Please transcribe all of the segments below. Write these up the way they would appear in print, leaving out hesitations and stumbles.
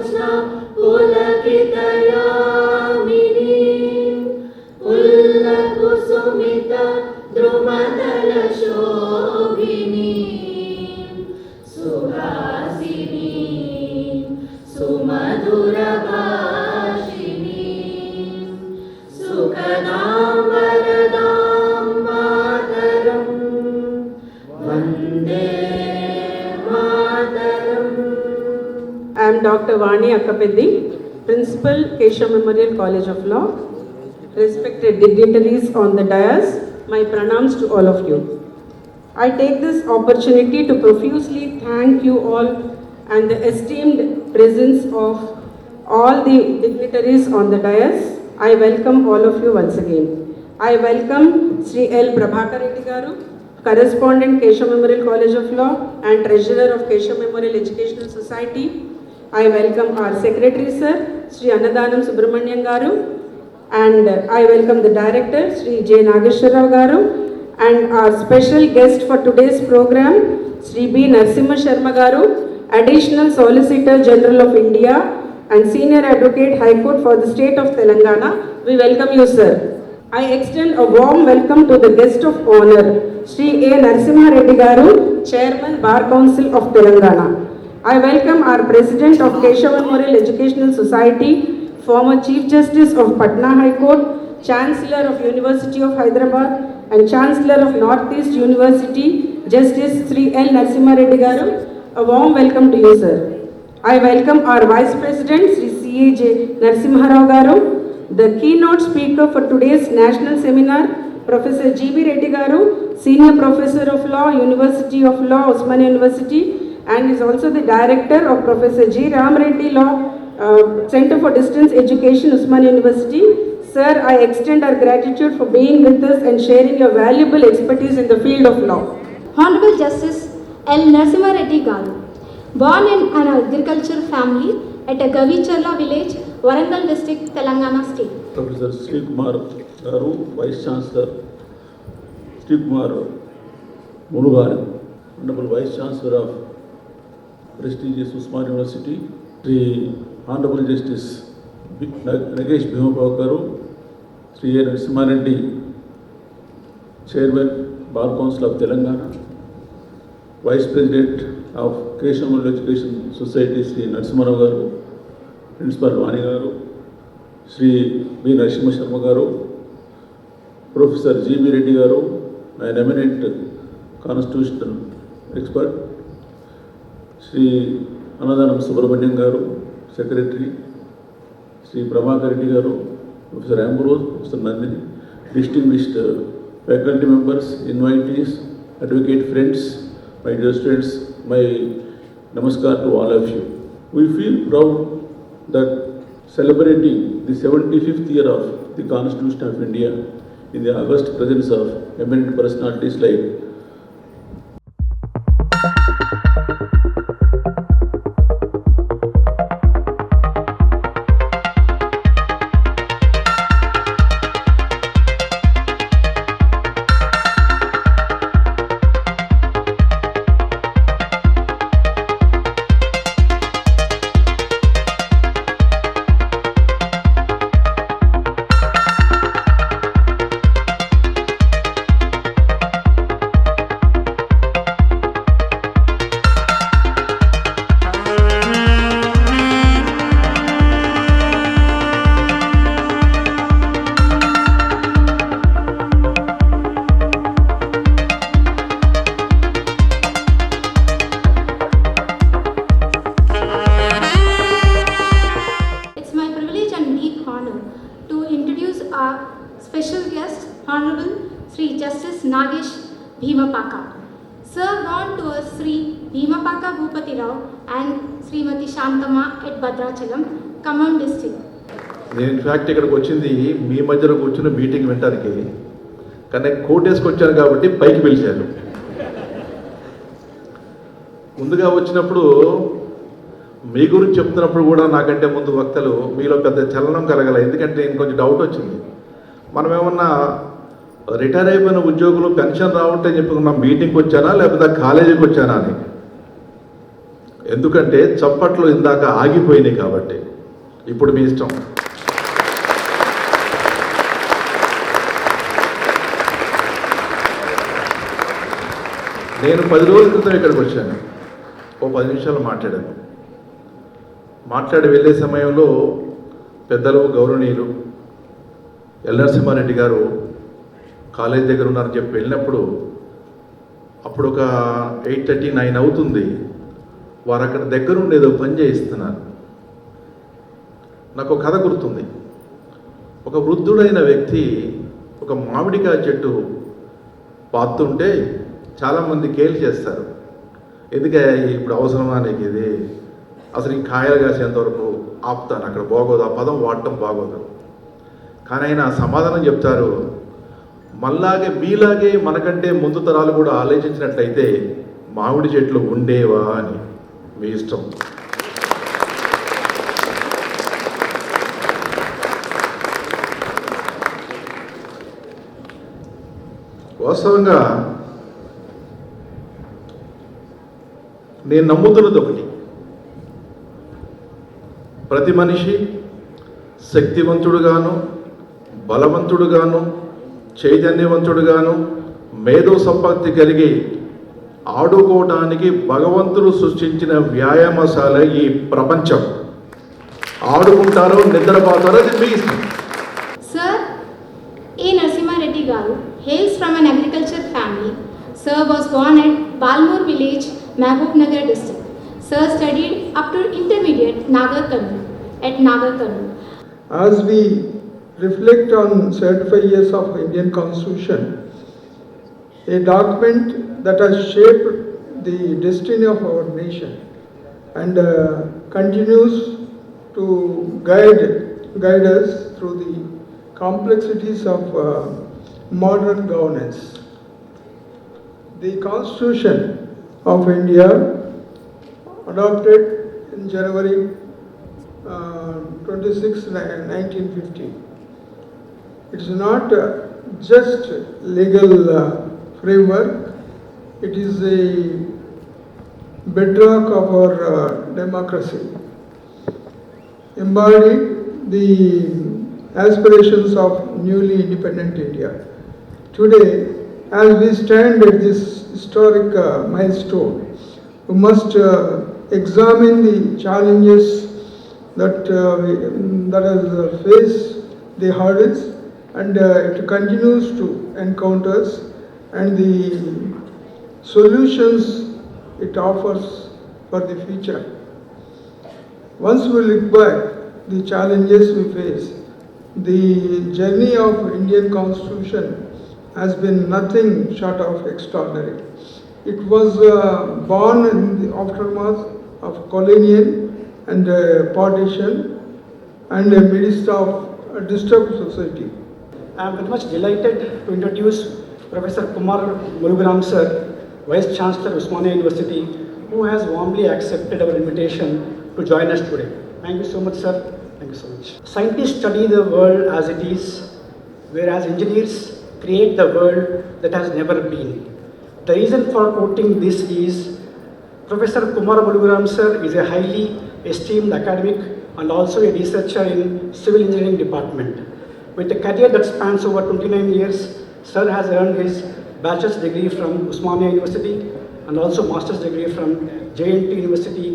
ज्योत्स्ना पुलकितयामिनी उल्लकुसुमित द्रुमदलशोभिनी सुहासिनी सुमधुरभाषिणी सुखदां वरदां मातरं Vande Mataram. I am Dr. Vani Akkapeddi, Principal, Keshav Memorial College of Law. Respected dignitaries on the dais, my pranams to all of you. I take this opportunity to profusely thank you all and the esteemed presence of all the dignitaries on the dais. I welcome all of you once again. I welcome Sri L. Prabhakar Reddy Garu, Correspondent, Keshav Memorial College of Law and Treasurer of Keshav Memorial Educational Society. I welcome our Secretary Sir, Sri Annadanam Subramanian Garu, and I welcome the Director, Sri J. Nageshwara Garu, and our special guest for today's program, Sri B. Narasimha Sharma Garu, Additional Solicitor General of India and Senior Advocate High Court for the State of Telangana. We welcome you, sir. I extend a warm welcome to the guest of honor, Sri A. Narasimha Reddy Garu, Chairman Bar Council of Telangana. I welcome our President of Keshav Memorial Educational Society, former Chief Justice of Patna High Court, Chancellor of University of Hyderabad and Chancellor of Northeast University, Justice Sri L. Narasimha Reddy Garu. A warm welcome to you, sir. I welcome our Vice President, Sri C.A. J. Narasimha Rao Garu, the keynote speaker for today's national seminar, Professor G.B. Reddy Garu, Senior Professor of Law, University of Law, Osmania University, and is also the Director of Professor G. Ram Reddy Law Center for Distance Education, Osmania University. Sir, I extend our gratitude for being with us and sharing your valuable expertise in the field of law. Honorable Justice L. Narasimha Reddy Garu, born in an agricultural family at a Gavicharla village, Warangal district, Telangana state. Professor Sri Kumar Garu, Vice Chancellor, Sri Kumar Munugaran, Honorable Vice Chancellor of prestigious Osmania University, Sri Honorable Justice Nagesh Bhimapal Garu, Sri A. Narasimha Reddy, Chairman Bar Council of Telangana, Vice President of Keshav Memorial Education Society, Sri Narasimha Rao Garu, Principal Vani Garu, Sri B. Narasimha Sharma Garu, Professor G.B. Reddy Garu, an eminent constitutional expert, Sri Annadanam Subramanian Garu, Secretary, Sri Prabhakar Reddy Garu, Professor Ambrose, Professor Nandini, distinguished faculty members, invitees, advocate friends, my dear students, my namaskar to all of you. We feel proud that celebrating the 75th year of the Constitution of India in the august presence of eminent personalities like special guest, Honorable Sri Justice Nagesh Bhimapaka. Served on to us Sri Bhimapaka Bhupati Rao and Srimati Shantama at Bhadrachalam, Khammam district. నేను in fact ఇక్కడికి వచ్చింది మీ మధ్యలో కూర్చుని meeting వినడానికి, కానీ కోటేసుకు వచ్చాను కాబట్టి పైకి పిలిచారు. ముందుగా వచ్చినప్పుడు మీ గురించి చెప్తున్నప్పుడు కూడా నాకంటే ముందు వక్తలు మీలో పెద్ద చలనం కలగల. ఎందుకంటే నేను కొంచెం డౌట్ వచ్చింది, మనం ఏమన్నా రిటైర్ అయిపోయిన ఉద్యోగులు పెన్షన్ రావట్టే చెప్పుకున్న మీటింగ్కి వచ్చానా లేకపోతే కాలేజీకి వచ్చానా అని. ఎందుకంటే చప్పట్లు ఇందాక ఆగిపోయినాయి కాబట్టి. ఇప్పుడు మీ ఇష్టం. నేను 10 రోజుల క్రితం ఇక్కడికి వచ్చాను. ఓ 10 నిమిషాలు మాట్లాడాను. మాట్లాడి వెళ్ళే సమయంలో పెద్దలు గౌరవనీయులు నరసింహారెడ్డి గారు కాలేజ్ దగ్గర ఉన్నారని చెప్పి వెళ్ళినప్పుడు అప్పుడు ఒక 8:30, 9 అవుతుంది. వారు అక్కడ దగ్గరుండి ఏదో పని చేయిస్తున్నారు. నాకు ఒక కథ గుర్తుంది. ఒక వృద్ధుడైన వ్యక్తి ఒక మామిడికాయ చెట్టు పాతుంటే చాలామంది కేలు చేస్తారు. ఎందుకంటే ఇప్పుడు అవసరమా నీకు ఇది, అసలు ఈ కాయలు కాసేంతవరకు ఆపుతాను, అక్కడ బాగోదు, ఆ పదం వాడటం బాగోదు. కానీ ఆయన సమాధానం చెప్తారు, మీలాగే మనకంటే ముందు తరాలు కూడా ఆలోచించినట్లయితే మామిడి చెట్లు ఉండేవా అని. మీ ఇష్టం. వాస్తవంగా నేను నమ్ముతున్నది ఒకటి, ప్రతి మనిషి శక్తివంతుడుగాను, బలవంతుడుగాను, చైతన్యవంతుడుగాను, మేధో సంపత్తి కలిగి ఆడుకోవటానికి భగవంతుడు సృష్టించిన వ్యాయామశాల ఈ ప్రపంచం. ఆడుకుంటారో నిద్రపోతారో అది మీ ఇష్టం. Sir, A. Narasimha Reddy Garu hails from an agriculture family. Sir was born at Balmur village, Mahbubnagar district. Sir studied up to intermediate at Nagar Kannur. As we reflect on 75 years of Indian Constitution, a document that has shaped the destiny of our nation and continues to guide us through the complexities of modern governance. The Constitution of India, adopted in January 26, 1950. It is not just legal framework, it is a bedrock of our democracy, embodying the aspirations of newly independent India. Today, as we stand at this historic milestone, we must examine the challenges that has faced the hurdles and it continues to encounters and the solutions it offers for the future. Once we look back the challenges we face, the journey of Indian Constitution has been nothing short of extraordinary. It was born in the aftermath of colonial and partition and a midst of a disturbed society. I am very much delighted to introduce Professor Kumar Mulugaram sir, Vice Chancellor Osmania University, who has warmly accepted our invitation to join us today. Thank you so much, sir. Thank you so much. Scientists study the world as it is, whereas engineers create the world that has never been. The reason for quoting this is Professor Kumar Mulugaram sir is a highly esteemed academic and also a researcher in civil engineering department. With a career that spans over 29 years, sir has earned his bachelor's degree from Osmania University and also master's degree from JNT University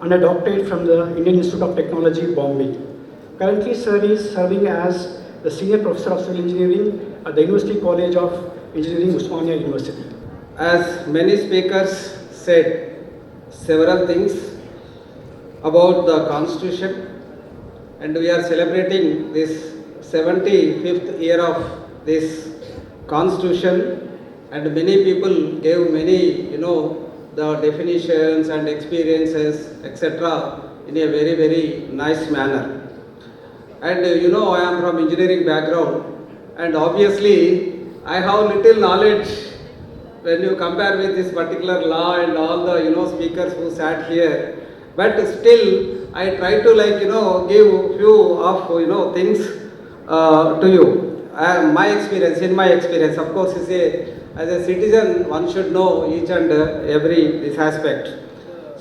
and a doctorate from the Indian Institute of Technology, Bombay. Currently, sir is serving as the senior professor of civil engineering at the University College of Engineering, Osmania University. As many speakers said several things about the Constitution, and we are celebrating this 75th year of this Constitution, and many people gave many, the definitions and experiences, etc. in a very, very nice manner. And I am from engineering background, and obviously I have little knowledge when you compare with this particular law and all the speakers who sat here. But still, I try to give few of things to you. In my experience, of course, as a citizen, one should know each and every this aspect.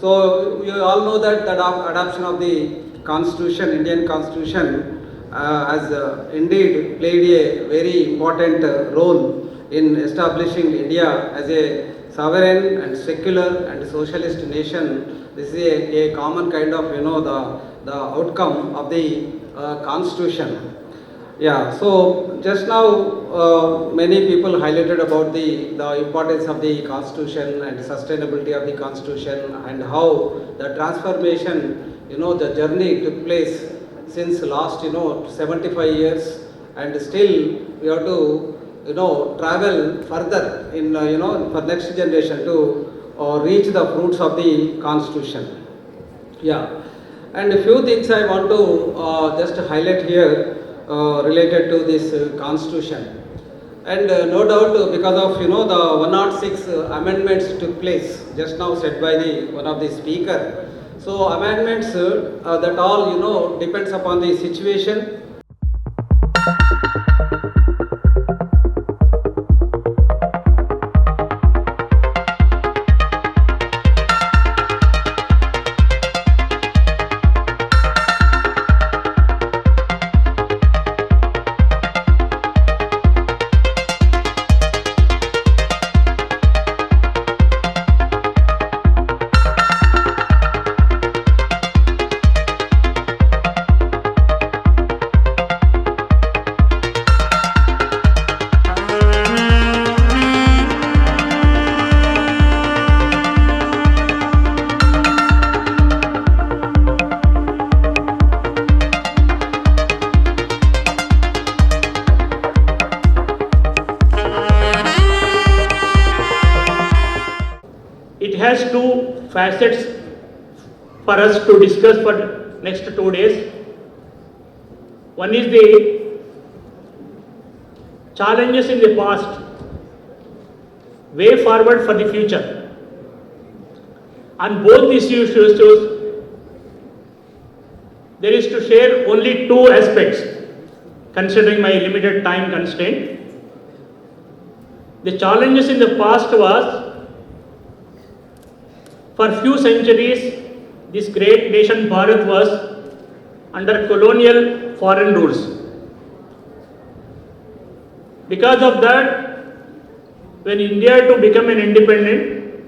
So you all know that the adoption of the Constitution, Indian Constitution, has indeed played a very important role in establishing India as a sovereign and secular and socialist nation. This is a common kind of, the outcome of the Constitution. Yeah, so just now many people highlighted about the importance of the Constitution and sustainability of the Constitution and how the transformation, the journey took place since last 75 years, and still we have to travel further in for next generation to reach the fruits of the Constitution. Yeah, and a few things I want to just highlight here related to this Constitution. And no doubt because of the 106 amendments took place just now said by one of the speaker. So amendments that all depends upon the situation. It has two facets for us to discuss for next 2 days. One is the challenges in the past, way forward for the future. On both these issues, there is to share only two aspects, considering my limited time constraint. The challenges in the past was, for few centuries, this great nation Bharat was under colonial foreign rules. Because of that, when India to become an independent,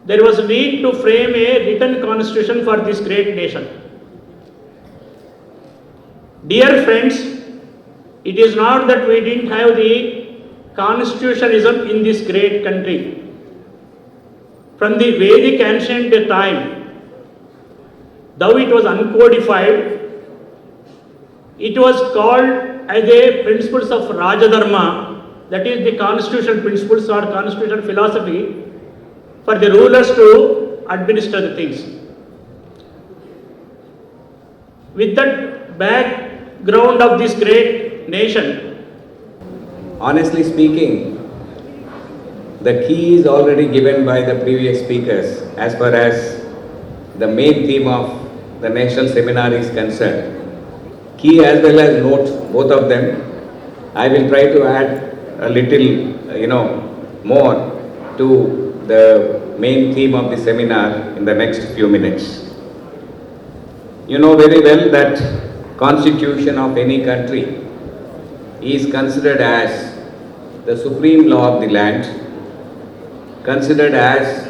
there was a need to frame a written constitution for this great nation. Dear friends, it is not that we didn't have the constitutionalism in this great country. From the Vedic ancient time, though it was uncodified, it was called as a principles of Rajadharma, that is the constitutional principles or constitutional philosophy for the rulers to administer the things. With that background of this great nation, honestly speaking, the key is already given by the previous speakers as far as the main theme of the national seminar is concerned. Key as well as note, both of them. I will try to add a little, more to the main theme of the seminar in the next few minutes. You know very well that Constitution of any country is considered as the supreme law of the land, considered as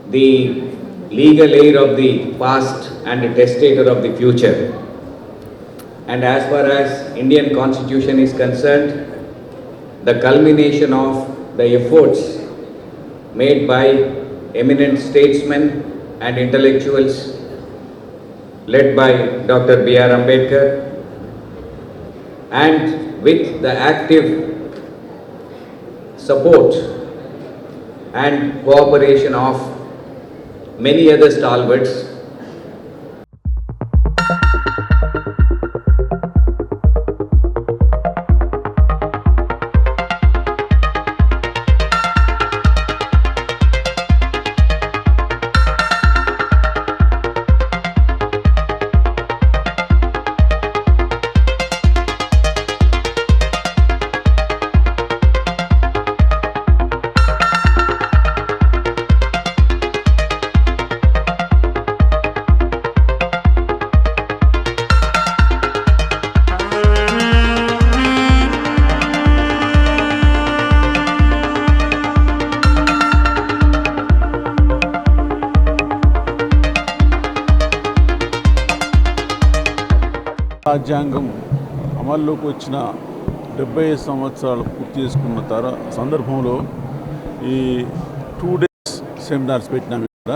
the legal heir of the past and the testator of the future. And as far as Indian Constitution is concerned, the culmination of the efforts made by eminent statesmen and intellectuals led by Dr. B.R. Ambedkar, and with the active support and cooperation of many other stalwarts. రాజ్యాంగం అమల్లోకి వచ్చిన 75 సంవత్సరాలు పూర్తి చేసుకున్న సందర్భంలో ఈ 2 days seminars పెట్టినాము. ఇక్కడ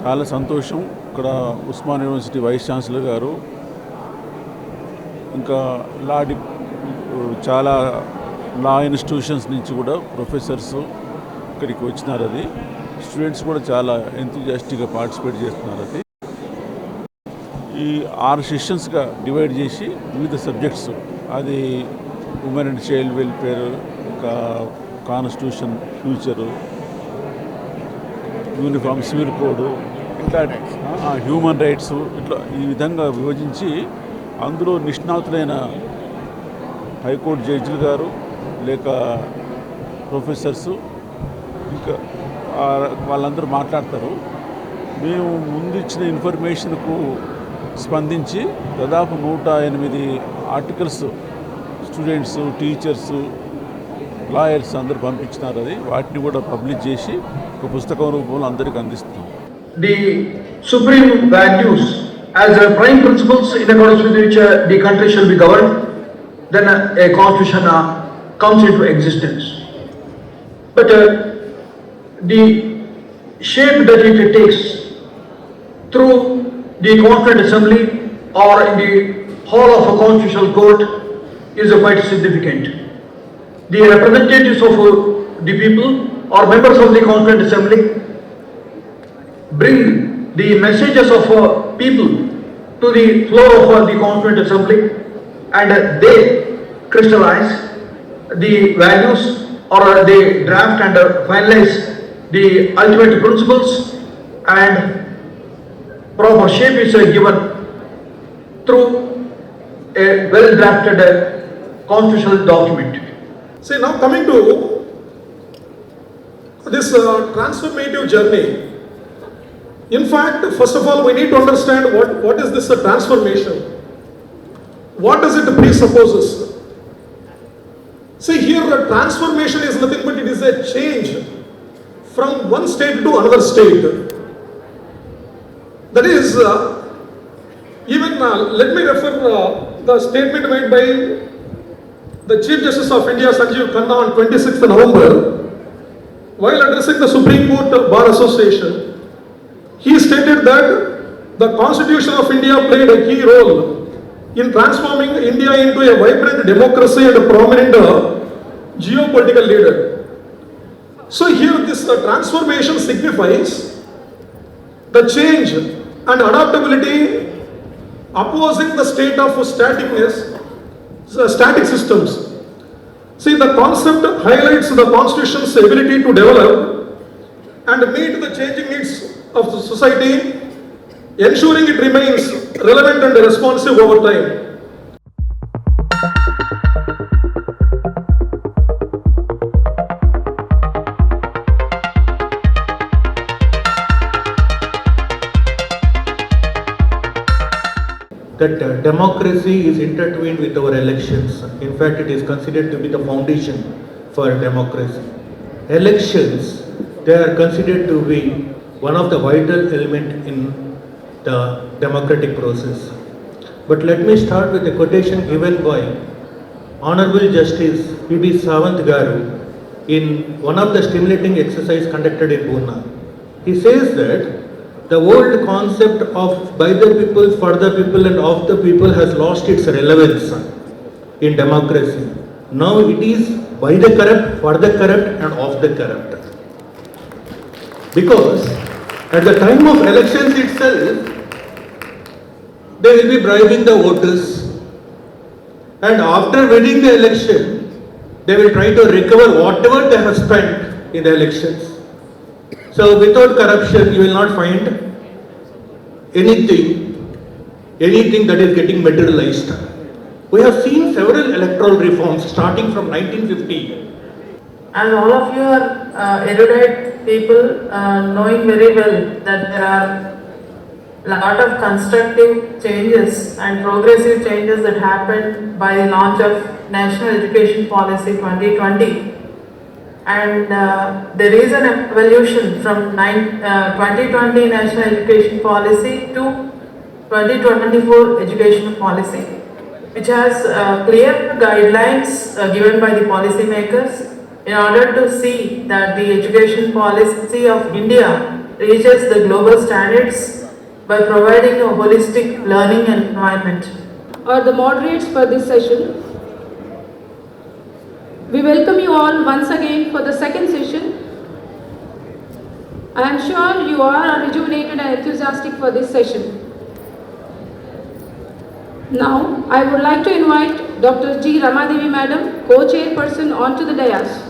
చాలా సంతోషం. ఇక్కడ ఉస్మాన్ యూనివర్సిటీ వైస్ ఛాన్సలర్ గారు, ఇంకా చాలా లా ఇన్స్టిట్యూషన్స్ నుంచి కూడా ప్రొఫెసర్స్ ఇక్కడికి వచ్చినారు. అది స్టూడెంట్స్ కూడా చాలా ఎంతూజియాస్టిక్గా పార్టిసిపేట్ చేస్తున్నారు. అది ఈ 6 సెషన్స్గా డివైడ్ చేసి వివిధ సబ్జెక్ట్స్, అది ఉమెన్ అండ్ చైల్డ్ వెల్ఫేర్, ఇంకా constitution, future, uniform civil code, ఇట్లా హ్యూమన్ రైట్స్, ఇట్లా ఈ విధంగా విభజించి అందులో నిష్ణాతులైన హైకోర్టు జడ్జిలు గారు లేక ప్రొఫెసర్సు ఇంకా వాళ్ళందరూ మాట్లాడతారు. మేము ముందు ఇచ్చిన ఇన్ఫర్మేషన్కు స్పందించి దాదాపు 108 ఆర్టికల్స్ స్టూడెంట్స్, టీచర్స్, లాయర్స్ అందరూ పంపించినారు. అది వాటిని కూడా పబ్లిష్ చేసి ఒక పుస్తకం రూపంలో అందరికీ అందిస్తాం. The supreme values as prime principles in accordance with which the country shall be governed, then a constitution comes into existence. But the shape that it takes through the Constituent Assembly or in the hall of a constitutional court is quite significant. The representatives of the people or members of the Constituent Assembly bring the messages of people to the floor of the Constituent Assembly, and they crystallize the values or they draft and finalize the ultimate principles, and proper shape is given through a well drafted constitutional document. See, now coming to this transformative journey. In fact, first of all, we need to understand what is this transformation? What does it presupposes? See, here the transformation is nothing but it is a change from one state to another state. That is, even let me refer the statement made by the Chief Justice of India, Sanjeev Khanna, on 26th November, while addressing the Supreme Court Bar Association. He stated that the Constitution of India played a key role in transforming India into a vibrant democracy and a prominent geopolitical leader. So here this transformation signifies the change and adaptability opposing the state of static systems. See, the concept highlights the Constitution's ability to develop and meet the changing needs of the society, ensuring it remains relevant and responsive over time. That democracy is intertwined with our elections. In fact, it is considered to be the foundation for democracy. Elections, they are considered to be one of the vital element in the democratic process. But let me start with a quotation given by Honorable Justice P.B. Sawant Garu in one of the stimulating exercise conducted in Pune. He says that the old concept of by the people, for the people and of the people has lost its relevance in democracy. Now it is by the corrupt, for the corrupt and of the corrupt. Because at the time of elections itself, they will be bribing the voters, and after winning the election, they will try to recover whatever they have spent in the elections. So without corruption, you will not find anything that is getting materialized. We have seen several electoral reforms starting from 1950. And all of you are erudite people, knowing very well that there are a lot of constructive changes and progressive changes that happened by the launch of National Education Policy 2020. And there is an evolution from 2020 National Education Policy to 2024 education policy, which has clear guidelines given by the policymakers in order to see that the education policy of India reaches the global standards by providing a holistic learning environment. Are the moderates for this session. We welcome you all once again for the second session. I am sure you are rejuvenated and enthusiastic for this session. Now, I would like to invite Dr. G. Ramadevi Madam, co-chairperson, onto the dais.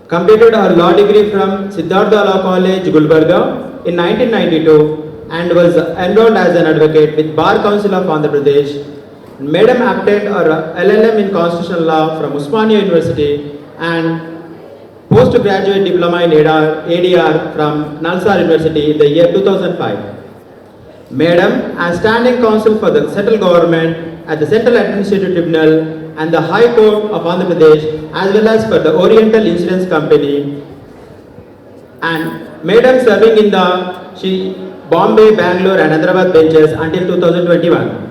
Completed her law degree from Siddhartha Law College, Gulbarga in 1992 and was enrolled as an advocate with Bar Council of Andhra Pradesh. Madam obtained her LLM in Constitutional Law from Usmania University and postgraduate diploma in ADR from Nalsar University in the year 2005. Madam as standing counsel for the central government at the Central Administrative Tribunal and the High Court of Andhra Pradesh as well as for the Oriental Insurance Company, and Madam serving in the Bombay, Bangalore and Hyderabad benches until 2021.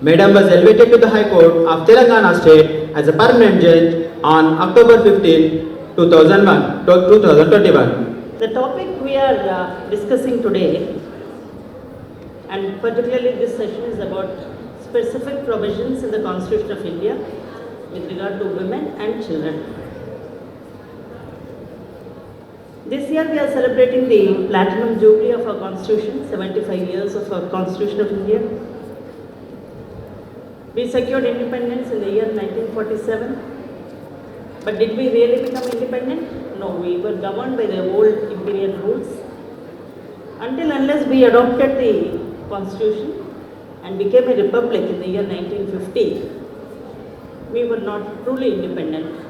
Madam was elevated to the High Court of Telangana State as a permanent judge on October 15, 2021. The topic we are discussing today, and particularly this session, is about specific provisions in the Constitution of India with regard to women and children. This year we are celebrating the Platinum Jubilee of our Constitution, 75 years of our Constitution of India. We secured independence in the year 1947. But did we really become independent? No, we were governed by the old imperial rules. Until unless we adopted the Constitution and became a republic in the year 1950, we were not truly independent.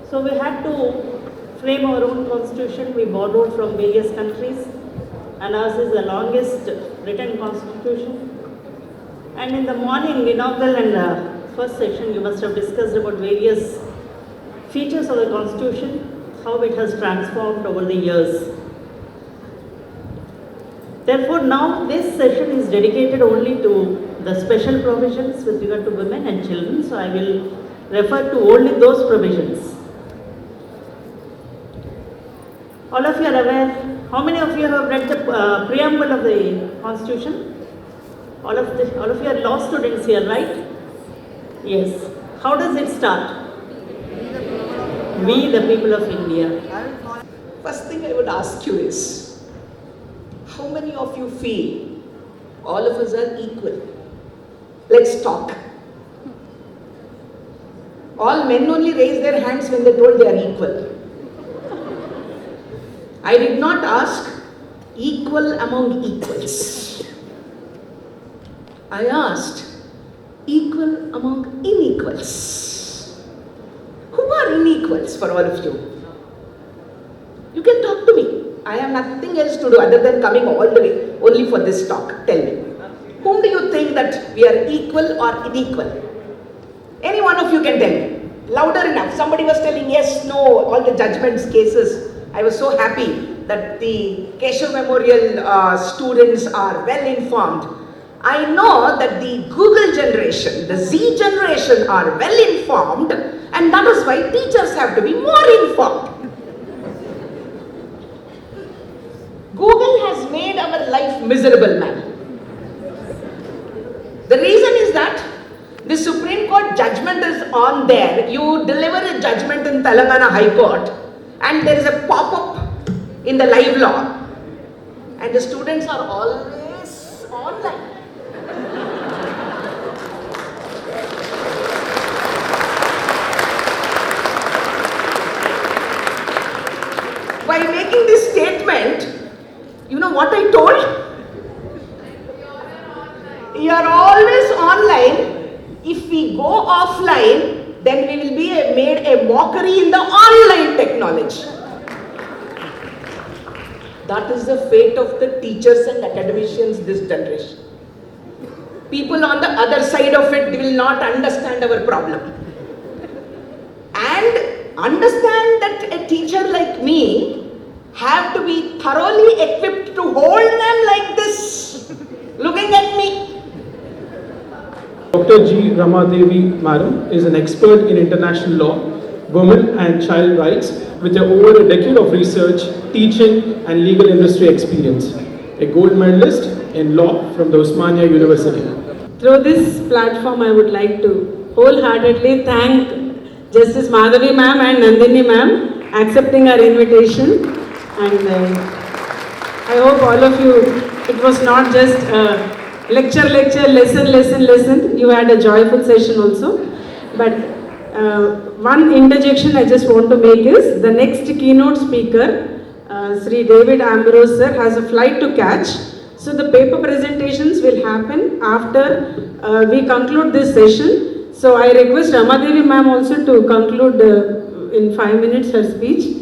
So we had to frame our own constitution. We borrowed from various countries, and ours is the longest written constitution. And in the morning, inaugural and first session, you must have discussed about various features of the constitution, how it has transformed over the years. Therefore, now this session is dedicated only to the special provisions with regard to women and children, so I will refer to only those provisions. All of you are aware, how many of you have read the preamble of the Constitution? All of you are law students here, right? Yes. How does it start? We, the people of India. First thing I would ask you is, how many of you feel all of us are equal? Let's talk. All men only raise their hands when they told they are equal. I did not ask equal among equals. I asked equal among unequals. Who are unequals for all of you? You can talk to me. I have nothing else to do other than coming all the way only for this talk. Tell me. Whom do you think that we are equal or unequal? Any one of you can tell me. Louder enough. Somebody was telling yes, no, all the judgments, cases. I was so happy that the Keshav Memorial students are well informed. I know that the Google generation, the Z generation are well informed, and that is why teachers have to be more informed. Google has made our life miserable, man. The reason is that the Supreme Court judgment is on there. You deliver a judgment in Telangana High Court and there is a pop-up in the live law and the students are always online. By making this statement, you know what I told? you are always online. If we go offline, then we will be made a mockery in the online technology. That is the fate of the teachers and academicians this generation. People on the other side of it will not understand our problem. And understand that a teacher like me have to be thoroughly equipped to hold them like this, looking at me. Dr. G. Ramadevi Madam is an expert in international law, women and child rights with over a decade of research, teaching and legal industry experience. A gold medalist in law from the Osmania University. Through this platform, I would like to wholeheartedly thank Justice Madhavi ma'am and Nandini ma'am accepting our invitation. And I hope all of you, it was not just lecture, lesson. You had a joyful session also. But one interjection I just want to make is the next keynote speaker, Sri David Ambrose sir, has a flight to catch. So the paper presentations will happen after we conclude this session. So I request Ramadevi ma'am also to conclude in 5 minutes her speech.